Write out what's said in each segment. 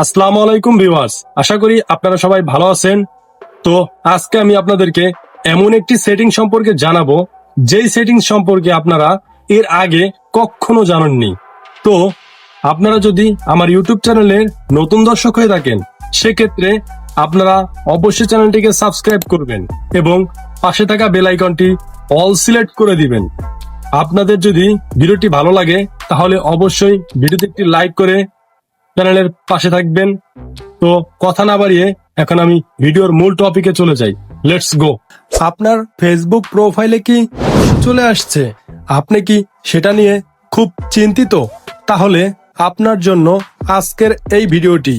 আসসালামু আলাইকুম ভিউয়ার্স, আশা করি আপনারা সবাই ভালো আছেন। তো আজকে আমি আপনাদেরকে এমন একটি সেটিং সম্পর্কে জানাবো যেই সেটিং সম্পর্কে আপনারা এর আগে কখনো জানেননি। তো আপনারা যদি আমার ইউটিউব চ্যানেলের নতুন দর্শক হয়ে থাকেন সেক্ষেত্রে আপনারা অবশ্যই চ্যানেলটিকে সাবস্ক্রাইব করবেন এবং পাশে থাকা বেল আইকনটি অল সিলেক্ট করে দিবেন। আপনাদের যদি ভিডিওটি ভালো লাগে তাহলে অবশ্যই ভিডিওতে একটি লাইক করে চ্যানেলের পাশে থাকবেন। তো কথা না বাড়িয়ে এখন আমি ভিডিওর মূল টপিকে চলে যাই। Let's go. আপনার ফেসবুক প্রোফাইলে কি চলে আসছে? আপনি কি সেটা নিয়ে খুব চিন্তিত? তাহলে আপনার জন্য আজকের এই ভিডিওটি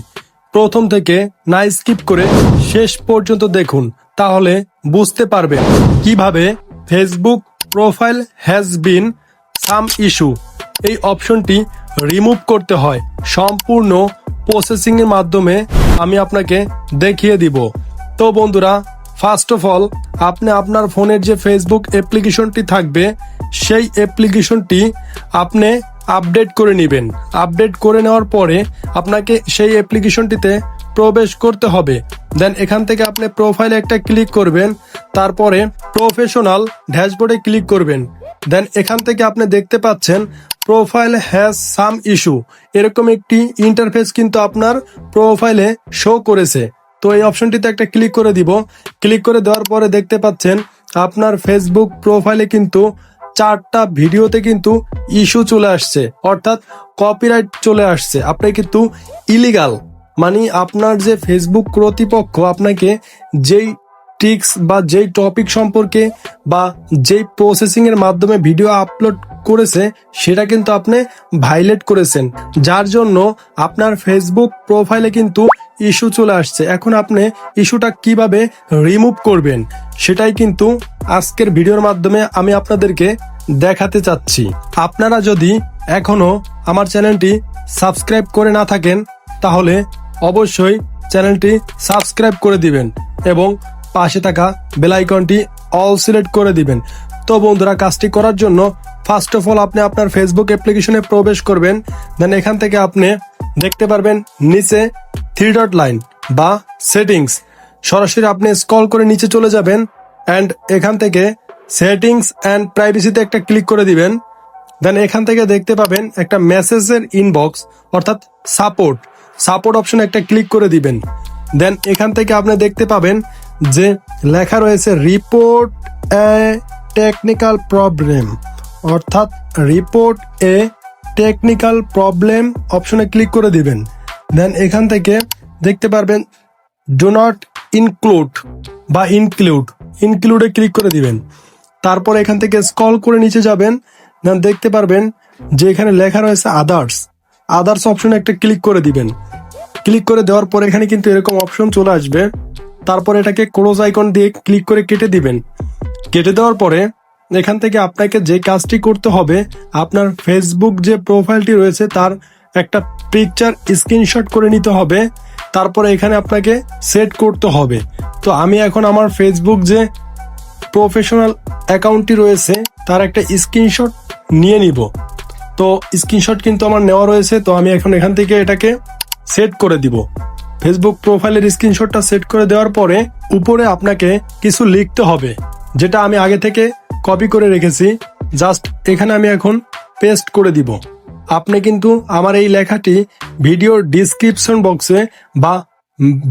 প্রথম থেকে না স্কিপ করে শেষ পর্যন্ত দেখুন, তাহলে বুঝতে পারবেন কিভাবে Facebook profile has been some issue এই অপশনটি রিমুভ করতে হয়। সম্পূর্ণ প্রসেসিং এর মাধ্যমে আমি আপনাকে দেখিয়ে দিব। তো বন্ধুরা, ফার্স্ট অফ অল আপনি আপনার ফোনের যে ফেসবুক অ্যাপ্লিকেশনটি থাকবে সেই অ্যাপ্লিকেশনটি আপনি আপডেট করে নেবেন। আপডেট করে নেওয়ার পরে আপনাকে সেই অ্যাপ্লিকেশনটিতে প্রবেশ করতে হবে। দেন এখান থেকে আপনি প্রোফাইলে একটা ক্লিক করবেন, তারপরে প্রফেশনাল ড্যাশবোর্ডে ক্লিক করবেন। দেন এখান থেকে আপনি দেখতে পাচ্ছেন প্রোফাইল হ্যাজ সাম ইস্যু, এরকম একটি ইন্টারফেস কিন্তু আপনার প্রোফাইলে শো করেছে। তো এই অপশনটিতে একটা ক্লিক করে দিব। ক্লিক করে দেওয়ার পরে দেখতে পাচ্ছেন আপনার ফেসবুক প্রোফাইলে কিন্তু 4টা ভিডিওতে কিন্তু ইস্যু চলে আসছে, অর্থাৎ কপিরাইট চলে আসছে। আপনি কিন্তু ইলিগাল, মানে আপনার যে ফেসবুক কর্তৃপক্ষ আপনাকে যেই ট্রিক্স বা যেই টপিক সম্পর্কে বা যেই প্রসেসিং এর মাধ্যমে ভিডিও আপলোড করেছে সেটা কিন্তু আপনি ভাইলেট করেছেন, যার জন্য আপনার ফেসবুক প্রোফাইলে কিন্তু ইস্যু চলে আসছে। এখন আপনি ইস্যুটা কিভাবে রিমুভ করবেন সেটাই কিন্তু আজকের ভিডিওর মাধ্যমে আমি আপনাদেরকে দেখাতে চাচ্ছি। আপনারা যদি এখনো আমার চ্যানেলটি সাবস্ক্রাইব করে না থাকেন তাহলে অবশ্যই চ্যানেলটি সাবস্ক্রাইব করে দিবেন এবং পাশে থাকা বেল আইকনটি অল সিলেক্ট করে দিবেন। তো বন্ধুরা, কাজটি করার জন্য ফার্স্ট অফ অল আপনি আপনার ফেসবুক অ্যাপ্লিকেশনে প্রবেশ করবেন। দেন এখান থেকে আপনি দেখতে পারবেন নিচে 3 ডট লাইন বা সেটিংস, সরাসরি আপনি স্ক্রল করে নিচে চলে যাবেন অ্যান্ড এখান থেকে সেটিংস অ্যান্ড প্রাইভেসিতে একটা ক্লিক করে দিবেন। দেন এখান থেকে দেখতে পাবেন একটা মেসেজের ইনবক্স, অর্থাৎ সাপোর্ট অপশনে একটা ক্লিক করে দিবেন। দেন এখান থেকে আপনি দেখতে পাবেন যে লেখা রয়েছে রিপোর্ট এ টেকনিক্যাল প্রবলেম, অর্থাৎ রিপোর্ট এ টেকনিক্যাল প্রবলেম অপশনে ক্লিক করে দিবেন। দেন এখান থেকে দেখতে পারবেন ডু নট ইনক্লুড বা ইনক্লুডে ক্লিক করে দিবেন। তারপর এখান থেকে স্ক্রল করে নিচে যাবেন, দেন দেখতে পারবেন যে এখানে লেখা রয়েছে আদার্স অপশনে একটা ক্লিক করে দিবেন। ক্লিক করে দেওয়ার পর এখানে কিন্তু এরকম অপশন চলে আসবে। তারপর এটাকে ক্লোজ আইকন দিয়ে ক্লিক করে কেটে দিবেন। কেটে দেওয়ার পরে এখান থেকে আপনাকে যে কাজটি করতে হবে, আপনার ফেসবুক যে প্রোফাইলটি রয়েছে তার একটা পিকচার স্ক্রিনশট করে নিতে হবে। তারপরে এখানে আপনাকে সেট করতে হবে। তো আমি এখন আমার ফেসবুক যে প্রফেশনাল অ্যাকাউন্টটি রয়েছে তার একটা স্ক্রিনশট নিয়ে নিব। তো স্ক্রিনশট কিন্তু আমার নেওয়া রয়েছে, তো আমি এখন এখান থেকে এটাকে সেট করে দিব। ফেসবুক প্রোফাইলের স্ক্রিনশটটা সেট করে দেওয়ার পরে উপরে আপনাকে কিছু লিখতে হবে, যেটা আমি আগে থেকে কপি করে রেখেছি। জাস্ট এখানে আমি এখন পেস্ট করে দিব। আপনি কিন্তু আমার এই লেখাটি ভিডিওর ডিসক্রিপশন বক্সে বা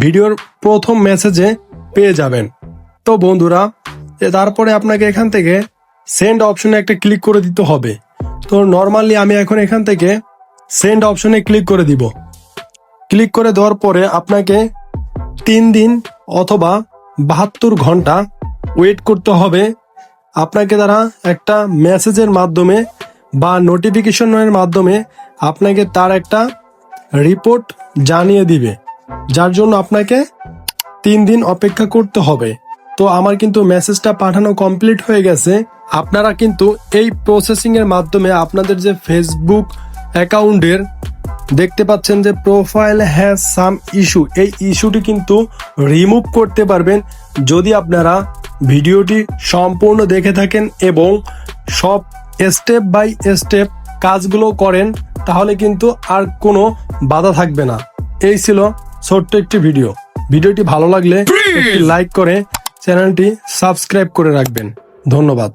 ভিডিওর প্রথম মেসেজে পেয়ে যাবেন। তো বন্ধুরা, তারপরে আপনাকে এখান থেকে সেন্ড অপশনে একটা ক্লিক করে দিতে হবে। তো নর্মালি আমি এখন এখান থেকে সেন্ড অপশনে ক্লিক করে দিব। ক্লিক করে দেওয়ার পরে আপনাকে 3 দিন অথবা 72 ঘন্টা ওয়েট করতে হবে। আপনাকে তারা একটা মেসেজের মাধ্যমে বা নোটিফিকেশনের মাধ্যমে আপনাকে তার একটা রিপোর্ট জানিয়ে দিবে, যার জন্য আপনাকে 3 দিন অপেক্ষা করতে হবে। তো আমার কিন্তু মেসেজটা পাঠানো কমপ্লিট হয়ে গেছে। আপনারা কিন্তু এই প্রসেসিং এর মাধ্যমে আপনাদের যে ফেসবুক অ্যাকাউন্টের দেখতে পাচ্ছেন যে প্রোফাইল হ্যাজ সাম ইস্যু, এই ইস্যুটি কিন্তু রিমুভ করতে পারবেন যদি আপনারা ভিডিওটি সম্পূর্ণ দেখে থাকেন এবং সব স্টেপ বাই স্টেপ কাজগুলো করেন, তাহলে কিন্তু আর কোনো বাধা থাকবে না। এই ছিল ছোট্ট একটি ভিডিও। ভিডিওটি ভালো লাগলে একটি লাইক করে চ্যানেলটি সাবস্ক্রাইব করে রাখবেন। ধন্যবাদ।